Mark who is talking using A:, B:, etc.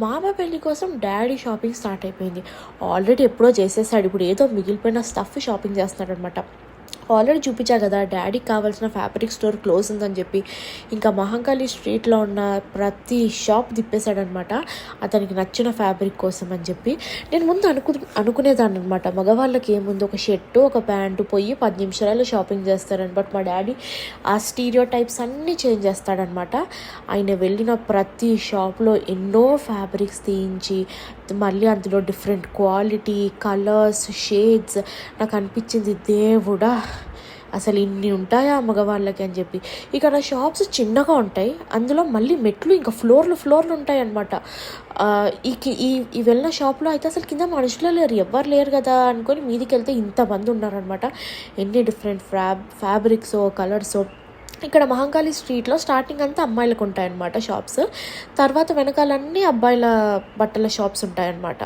A: మామ పెళ్ళి కోసం డాడీ షాపింగ్ స్టార్ట్ అయిపోయింది. ఆల్రెడీ ఎప్పుడో చేసేసాడు. ఇప్పుడు ఏదో మిగిలిపోయిన స్టఫ్ షాపింగ్ చేస్తున్నాడు అనమాట. ఆల్రెడీ చూపించా కదా, డాడీకి కావాల్సిన ఫ్యాబ్రిక్ స్టోర్ క్లోజ్ ఉందని చెప్పి ఇంకా మహంకాళి స్ట్రీట్లో ఉన్న ప్రతి షాప్ తిప్పేశాడనమాట అతనికి నచ్చిన ఫ్యాబ్రిక్ కోసం అని చెప్పి. నేను ముందు అనుకునేదాన్ని అనమాట, మగవాళ్ళకి ఏముంది, ఒక షర్టు ఒక ప్యాంటు పోయి 10 నిమిషాలలో షాపింగ్ చేస్తారని. బట్ మా డాడీ ఆ స్టీరియో టైప్స్ అన్నీ చేంజ్ చేస్తాడనమాట. ఆయన వెళ్ళిన ప్రతి షాప్లో ఎన్నో ఫ్యాబ్రిక్స్ తీయించి మళ్ళీ అందులో డిఫరెంట్ క్వాలిటీ, కలర్స్, షేడ్స్. నాకు అనిపించింది, దేవుడా అసలు ఇన్ని ఉంటాయా మగవాళ్ళకి అని చెప్పి. ఇక్కడ షాప్స్ చిన్నగా ఉంటాయి, అందులో మళ్ళీ మెట్లు ఇంకా ఫ్లోర్లు ఉంటాయి అనమాట. ఈ వెళ్ళిన షాప్లో అయితే అసలు కింద మనుషులే లేరు, ఎవ్వరు లేరు కదా అనుకొని మీదికి వెళ్తే ఇంతమంది ఉన్నారనమాట. ఎన్ని డిఫరెంట్ ఫ్యాబ్రిక్స్, కలర్స్. ఇక్కడ మహంకాళి స్ట్రీట్లో స్టార్టింగ్ అంతా అమ్మాయిలకు ఉంటాయన్నమాట షాప్స్, తర్వాత వెనకాలన్నీ అబ్బాయిల బట్టల షాప్స్ ఉంటాయన్నమాట.